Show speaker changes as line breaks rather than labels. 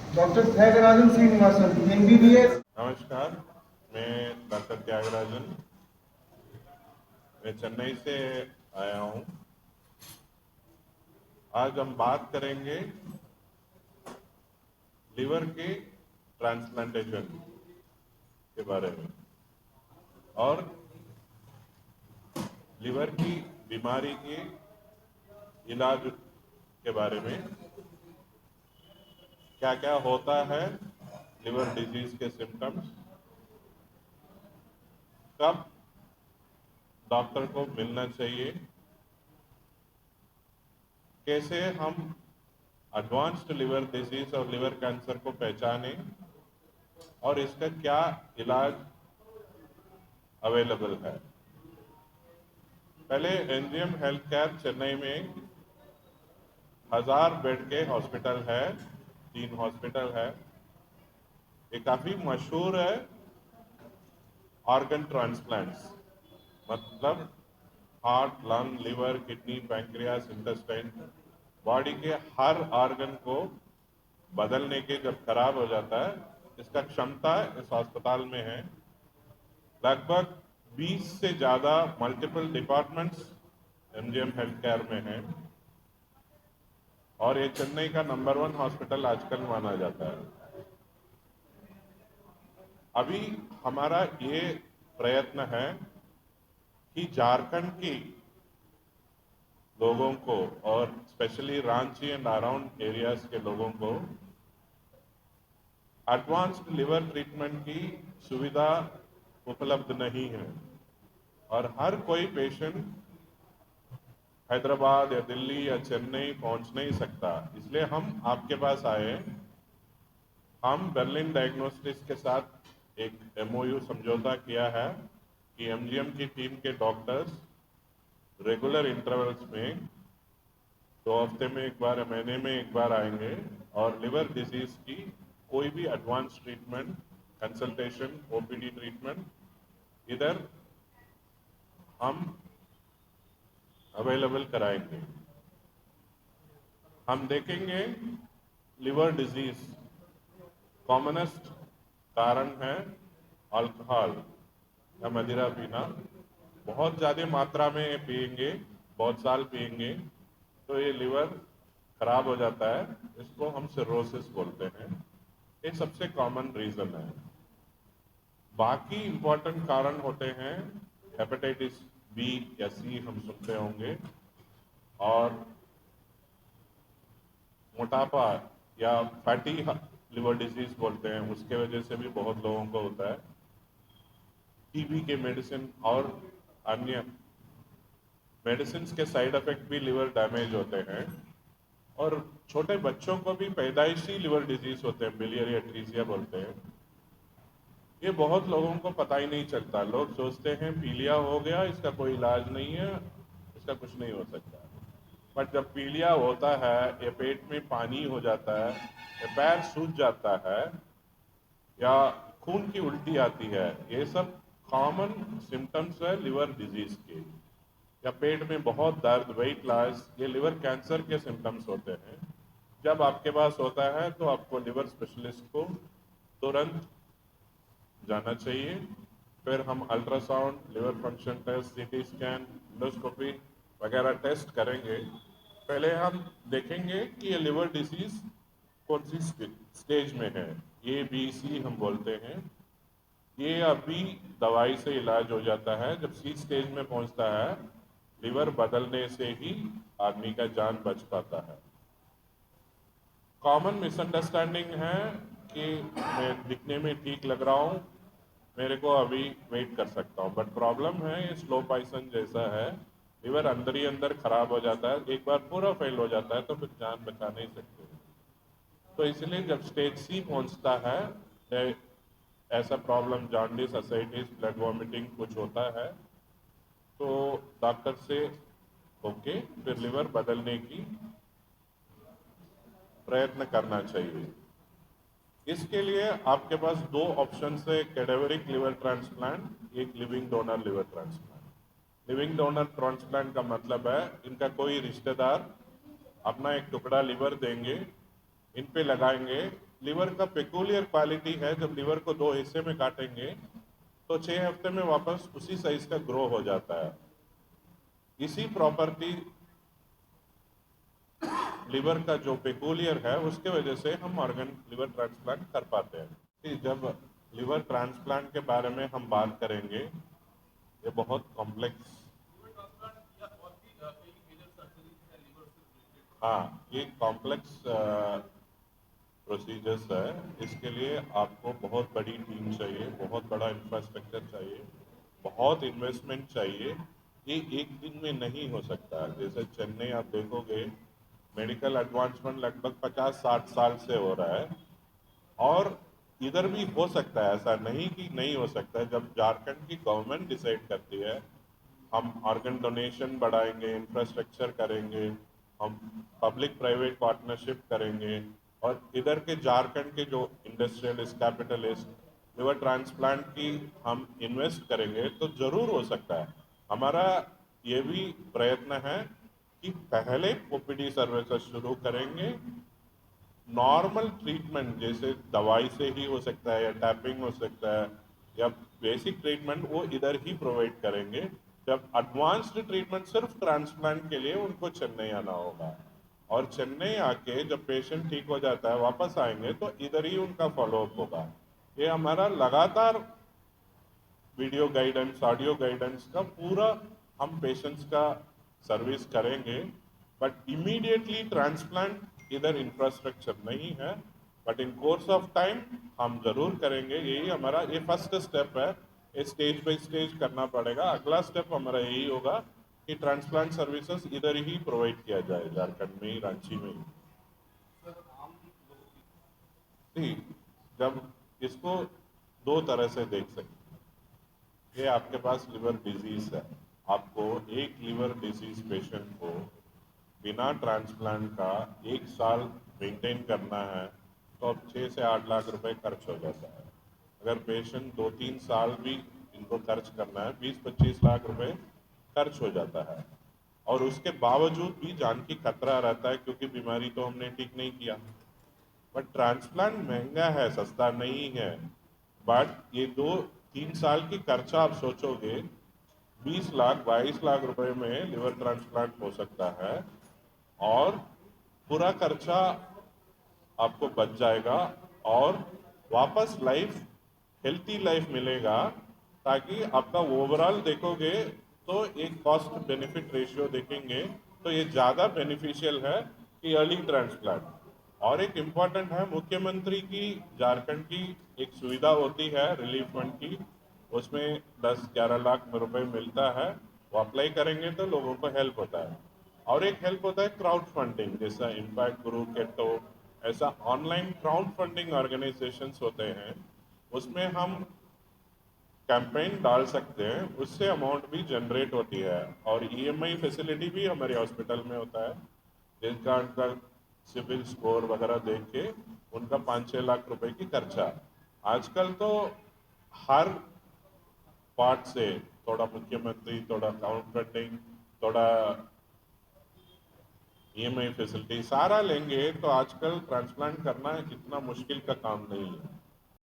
Doctor Tyagarajan Srinivasan MBBS।
नमस्कार, मैं doctor Tyagarajan, मैं चेन्नई से आया हूँ। आज हम बात करेंगे लिवर के ट्रांसप्लांटेशन के बारे में और लिवर की बीमारी के इलाज के बारे में। क्या क्या होता है लिवर डिजीज के सिम्टम्स, कब डॉक्टर को मिलना चाहिए, कैसे हम एडवांस्ड लिवर डिजीज और लिवर कैंसर को पहचानें और इसका क्या इलाज अवेलेबल है। पहले एनजीएम हेल्थ केयर चेन्नई में 1000 बेड के हॉस्पिटल है, 3 हॉस्पिटल है। ये काफ़ी मशहूर है ऑर्गन ट्रांसप्लांट्स, मतलब heart, lung, liver, kidney, pancreas, intestine, body के हर ऑर्गन को बदलने के जब खराब हो जाता है, इसका क्षमता इस अस्पताल में है। लगभग 20 से ज़्यादा multiple departments MGM health care में हैं और ये चेन्नई का नंबर 1 हॉस्पिटल आजकल माना जाता है। अभी हमारा ये प्रयत्न है कि झारखंड की लोगों को और specially Ranchi and around areas के लोगों को एडवांस्ड लिवर ट्रीटमेंट की सुविधा उपलब्ध नहीं है और हर कोई पेशेंट हैदराबाद या दिल्ली या चेन्नई पहुंच नहीं सकता। इसलिए हम आपके पास आए। हम बर्लिन डायग्नोस्टिक्स के साथ एक एमओयू समझौता किया है कि एमजीएम की टीम के डॉक्टर्स रेगुलर इंटरवल्स में 2 हफ्ते में एक बार, महीने में एक बार आएंगे और लिवर डिजीज की कोई भी advance treatment, consultation, OPD treatment इधर हम अवेलेबल कराएंगे। हम देखेंगे लिवर डिजीज कॉमनेस्ट कारण है अल्कोहल या मदिरा पीना। बहुत ज़्यादा मात्रा में पिएंगे, बहुत साल पिएंगे तो ये लिवर खराब हो जाता है, इसको हम सिरोसिस बोलते हैं। ये सबसे कॉमन रीज़न है। बाकी इंपॉर्टेंट कारण होते हैं हेपेटाइटिस बी या सी, हम सुनते होंगे, और मोटापा या फैटी लिवर डिजीज बोलते हैं, उसके वजह से भी बहुत लोगों को होता है। टीबी के मेडिसिन और अन्य मेडिसिन के साइड इफेक्ट भी लिवर डैमेज होते हैं। और छोटे बच्चों को भी पैदाइशी लिवर डिजीज होते हैं, बिलियरी एट्रीजिया बोलते हैं। ये बहुत लोगों को पता ही नहीं चलता। लोग सोचते हैं पीलिया हो गया, इसका कोई इलाज नहीं है, इसका कुछ नहीं हो सकता। बट जब पीलिया होता है, या पेट में पानी हो जाता है, या पैर सूज जाता है, या खून की उल्टी आती है, ये सब कॉमन सिम्टम्स है लिवर डिजीज के। या पेट में बहुत दर्द, वेट लॉस, ये लिवर कैंसर के सिम्टम्स होते हैं। जब आपके पास होता है तो आपको लिवर स्पेशलिस्ट को तुरंत जाना चाहिए। फिर हम ultrasound, liver function test, CT scan, endoscopy वगैरह टेस्ट करेंगे। पहले हम देखेंगे कि ये लिवर डिजीज कौन सी स्टेज में है। ए बी सी हम बोलते हैं। ये अभी दवाई से इलाज हो जाता है। जब सी स्टेज में पहुंचता है, लिवर बदलने से ही आदमी का जान बच पाता है। कॉमन मिसअंडरस्टैंडिंग है कि मैं दिखने में ठीक लग रहा हूँ, मेरे को अभी वेट कर सकता हूँ, बट प्रॉब्लम है ये स्लो पॉइजन जैसा है। लिवर अंदर ही अंदर खराब हो जाता है, एक बार पूरा फेल हो जाता है तो फिर जान बचा नहीं सकते। तो इसलिए जब स्टेज सी पहुंचता है, ऐसा problem jaundice, ascites, blood vomiting कुछ होता है, तो डॉक्टर से ओके फिर लिवर बदलने की प्रयत्न करना चाहिए। इसके लिए आपके पास 2 ऑप्शन है, कैडेवरिक लिवर ट्रांसप्लांट, एक living donor liver transplant. Living donor transplant का मतलब है इनका कोई रिश्तेदार अपना एक टुकड़ा लिवर देंगे, इन पे लगाएंगे। लिवर का पेकुलियर क्वालिटी है, जब लिवर को दो हिस्से में काटेंगे तो 6 हफ्ते में वापस उसी साइज का ग्रो हो जाता है। इसी प्रॉपर्टी लिवर का जो पेकुलियर है उसके वजह से हम ऑर्गन लिवर ट्रांसप्लांट कर पाते हैं। कि जब लिवर ट्रांसप्लांट के बारे में हम बात करेंगे, ये बहुत कॉम्प्लेक्स, हाँ ये कॉम्प्लेक्स प्रोसीजर्स है। इसके लिए आपको बहुत बड़ी टीम चाहिए, बहुत बड़ा इंफ्रास्ट्रक्चर चाहिए, बहुत इन्वेस्टमेंट चाहिए। ये एक दिन में नहीं हो सकता। जैसे चेन्नई आप देखोगे, मेडिकल एडवांसमेंट लगभग 50-60 साल से हो रहा है, और इधर भी हो सकता है, ऐसा नहीं कि नहीं हो सकता है। जब झारखंड की गवर्नमेंट डिसाइड करती है हम ऑर्गन डोनेशन बढ़ाएंगे, इंफ्रास्ट्रक्चर करेंगे, हम पब्लिक प्राइवेट पार्टनरशिप करेंगे, और इधर के झारखंड के जो इंडस्ट्रियलिस्ट कैपिटलिस्ट लिवर ट्रांसप्लांट की हम इन्वेस्ट करेंगे, तो जरूर हो सकता है। हमारा ये भी प्रयत्न है कि पहले ओपीडी सर्विसेज शुरू करेंगे। नॉर्मल ट्रीटमेंट जैसे दवाई से ही हो सकता है, या टैपिंग हो सकता है, या बेसिक ट्रीटमेंट वो इधर ही प्रोवाइड करेंगे। जब एडवांस्ड ट्रीटमेंट सिर्फ ट्रांसप्लांट के लिए उनको चेन्नई आना होगा, और चेन्नई आके जब पेशेंट ठीक हो जाता है वापस आएंगे तो इधर ही उनका फॉलोअप होगा। ये हमारा लगातार वीडियो गाइडेंस, ऑडियो गाइडेंस का पूरा हम पेशेंट्स का सर्विस करेंगे। बट इमीडिएटली ट्रांसप्लांट इधर इंफ्रास्ट्रक्चर नहीं है, but in course of time हम जरूर करेंगे। यही हमारा ये फर्स्ट स्टेप है, ये स्टेज बाय स्टेज करना पड़ेगा। अगला स्टेप हमारा यही होगा कि ट्रांसप्लांट सर्विसेज इधर ही प्रोवाइड किया जाए, झारखंड में ही, रांची में ही। जी, जब इसको दो तरह से देख सकते हैं। ये आपके पास लिवर डिजीज है, आपको एक लिवर डिजीज पेशेंट को बिना ट्रांसप्लांट का 1 साल मेंटेन करना है तो अब 6 से 8 लाख रुपए खर्च हो जाता है। अगर पेशेंट 2-3 साल भी इनको खर्च करना है, 20-25 लाख रुपए खर्च हो जाता है। और उसके बावजूद भी जान की खतरा रहता है, क्योंकि बीमारी तो हमने ठीक नहीं किया। बट ट्रांसप्लांट महंगा है, सस्ता नहीं है। बट ये 2-3 साल की खर्चा आप सोचोगे, 20 लाख 22 लाख रुपए में लिवर ट्रांसप्लांट हो सकता है, और पूरा खर्चा आपको बच जाएगा, और वापस लाइफ, हेल्थी लाइफ मिलेगा। ताकि आपका ओवरऑल देखोगे तो एक कॉस्ट बेनिफिट रेशियो देखेंगे तो ये ज़्यादा बेनिफिशियल है कि अर्ली ट्रांसप्लांट। और एक इम्पॉर्टेंट है, मुख्यमंत्री की झारखंड की एक सुविधा होती है रिलीफ फंड की, उसमें 10-11 लाख रुपए मिलता है। वो अप्लाई करेंगे तो लोगों को हेल्प होता है। और एक हेल्प होता है क्राउड फंडिंग, जैसा इम्पैक्ट गुरु केटो, ऐसा ऑनलाइन क्राउड फंडिंग ऑर्गेनाइजेशंस होते हैं। उसमें हम कैंपेन डाल सकते हैं, उससे अमाउंट भी जनरेट होती है। और ईएमआई फैसिलिटी भी हमारे हॉस्पिटल में होता है, जिनका उनका सिविल स्कोर वगैरह देख के उनका 5-6 लाख रुपए की खर्चा। आजकल तो हर पार्ट से थोड़ा मुख्यमंत्री, थोड़ा क्राउड फंडिंग, थोड़ा ईएमआई फैसिलिटी सारा लेंगे तो आजकल ट्रांसप्लांट करना इतना मुश्किल का काम नहीं है।